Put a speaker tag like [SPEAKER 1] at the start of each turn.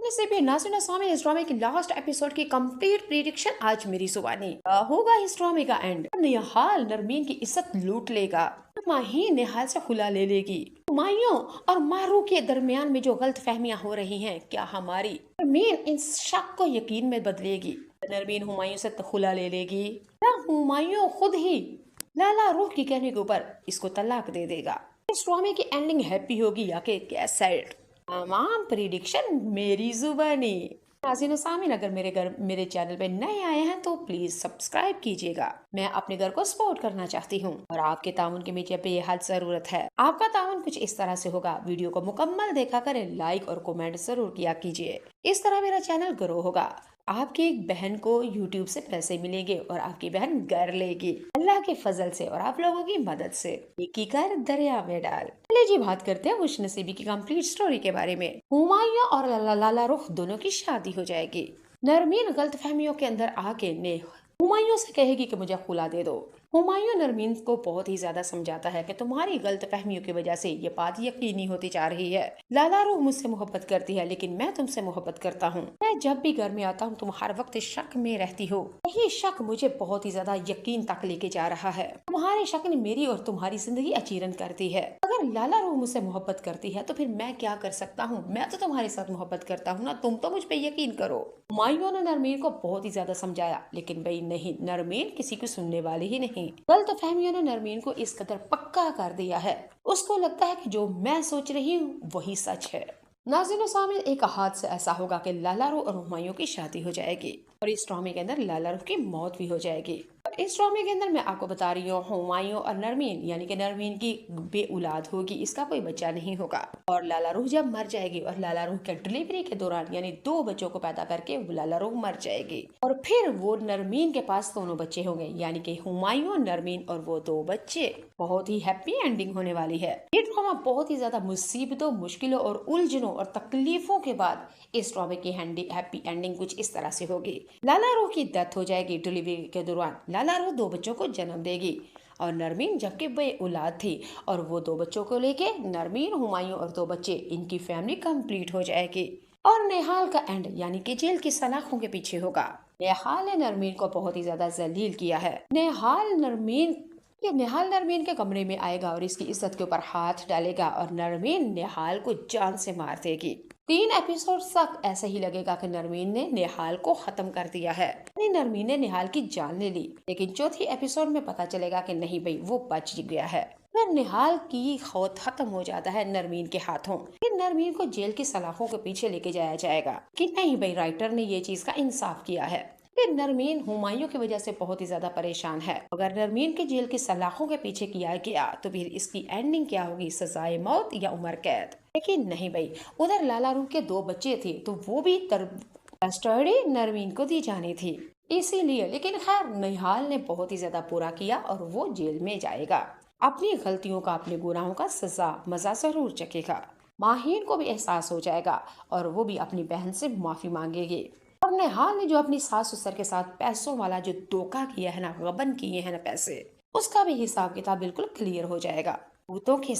[SPEAKER 1] से भी नाज़रीन सामने इस ड्रामे की लास्ट एपिसोड की कंप्लीट प्रिडिक्शन आज मेरी जुबानी। क्या होगा इस ड्रामे का एंड? निहाल नरमीन की इज्जत लूट लेगा, माही निहाल से खुला ले लेगी। हुमायूं और मारू के दरमियान में जो गलत फहमियां हो रही हैं, क्या हमारी नरमीन इन शक को यकीन में बदलेगी? नरमीन हुमायूं से खुला ले लेगी या हुमायूं खुद ही लाला रूह की कहने के ऊपर इसको तलाक दे देगा? इस ड्रामे की एंडिंग हैप्पी होगी या कि क्या सैड? तमाम प्रिडिक्शन मेरी जुबानी। नाज़रीन सामीन, अगर मेरे चैनल पे नए आए हैं तो प्लीज सब्सक्राइब कीजिएगा। मैं अपने घर को सपोर्ट करना चाहती हूँ और आपके ताउन की मुझे बेहद जरूरत है। आपका ताउन कुछ इस तरह से होगा, वीडियो को मुकम्मल देखा करें, लाइक और कमेंट जरूर किया कीजिए। इस तरह मेरा चैनल ग्रो होगा। आपकी एक बहन को YouTube से पैसे मिलेंगे और आपकी बहन घर लेगी अल्लाह के फजल से और आप लोगों की मदद से। एक कर दरिया में डाल। चलिए जी, बात करते हैं खुश नसीबी की कंप्लीट स्टोरी के बारे में। हुमायूं और लाला रुख दोनों की शादी हो जाएगी। नरमीन गलत फहमियों के अंदर आके ने हुमायूं से कहेगी कि मुझे खुला दे दो। हुमायूं नरमीन को बहुत ही ज्यादा समझाता है कि तुम्हारी गलत फहमियों की वजह से ये बात यकीनी होती जा रही है। लाला रूह मुझसे मोहब्बत करती है लेकिन मैं तुमसे मोहब्बत करता हूँ। मैं जब भी घर में आता हूँ तुम हर वक्त शक में रहती हो। यही शक मुझे बहुत ही ज्यादा यकीन तक लेके जा रहा है। तुम्हारे शक ने मेरी और तुम्हारी जिंदगी अचीरन करती है। अगर लाला रूह मुझसे मोहब्बत करती है तो फिर मैं क्या कर सकता हूँ? मैं तो तुम्हारे साथ मोहब्बत करता हूँ ना, तुम तो मुझ पे यकीन करो। हुमायूं ने नरमीन को बहुत ही ज्यादा समझाया लेकिन भाई नहीं, नरमीन किसी को सुनने वाली ही नहीं। गलत फहमियों ने नरमीन को इस कदर पक्का कर दिया है, उसको लगता है कि जो मैं सोच रही हूँ वही सच है। नाज़रीन सामने एक हाथ से ऐसा होगा कि लाला रूह और हुमायूं की शादी हो जाएगी और इस ड्रामे के अंदर लाला रूह की मौत भी हो जाएगी। इस ड्रामे के अंदर मैं आपको बता रही हूँ, हुमायूं और नरमीन यानी कि नरमीन की बे औलाद होगी, इसका कोई बच्चा नहीं होगा। और लाला रूह जब मर जाएगी और लाला रूह के डिलीवरी के दौरान यानी 2 बच्चों को पैदा करके लाला रूह मर जाएगी और फिर वो नरमीन के पास दोनों बच्चे होंगे यानी कि हुमायूं, नरमीन और वो 2 बच्चे। बहुत ही हैप्पी एंडिंग होने वाली है। ये ड्रामा बहुत ही ज्यादा मुसीबतों, मुश्किलों और उलझनों और तकलीफों के बाद इस ड्रामे की हैप्पी एंडिंग कुछ इस तरह से होगी। लाला रूह की डेथ हो जाएगी डिलीवरी के दौरान। लाला रूह 2 बच्चों को जन्म देगी और नरमीन जबकि बे औलाद थी और वो 2 बच्चों को लेके नरमीन, हुमायूं और 2 बच्चे, इनकी फैमिली कंप्लीट हो जाएगी। और नेहाल का एंड यानी कि जेल की सलाखों के पीछे होगा। नेहाल ने नरमीन को बहुत ही ज्यादा जलील किया है। नेहाल नरमीन के कमरे में आएगा और इसकी इज्जत के ऊपर हाथ डालेगा और नरमीन नेहाल को जान से मार देगी। 3 एपिसोड तक ऐसा ही लगेगा कि नरमीन ने नेहाल को खत्म कर दिया है, नरमीन ने नेहाल की जान ले ली। लेकिन चौथी एपिसोड में पता चलेगा कि नहीं भाई, वो बच गया है। फिर निहाल की खौफ खत्म हो जाता है नरमीन के हाथों। फिर नरमीन को जेल की सलाखों के पीछे लेके जाया जाएगा कि नहीं भाई, राइटर ने ये चीज का इंसाफ किया है। फिर नरमीन हुमायूं की वजह से बहुत ही ज्यादा परेशान है। अगर नरमीन के जेल की सलाखों के पीछे किया गया तो फिर इसकी एंडिंग क्या होगी? सजाए मौत या उम्र कैद? लेकिन नहीं भाई, उधर लाला रूह के 2 बच्चे थे तो वो भी कस्टडी नरमीन को दी जानी थी इसीलिए। लेकिन खैर, निहाल ने बहुत ही ज्यादा पूरा किया और वो जेल में जाएगा। अपनी गलतियों का, अपने गुनाहों का सजा मजा जरूर चखेगा। माहीन को भी एहसास हो जाएगा और वो भी अपनी बहन से माफी मांगेगी। और निहाल ने जो अपनी सास ससुर के साथ पैसों वाला जो धोखा किया है ना, गबन किए हैं ना पैसे, उसका भी हिसाब किताब बिल्कुल क्लियर हो जाएगा। भूतों के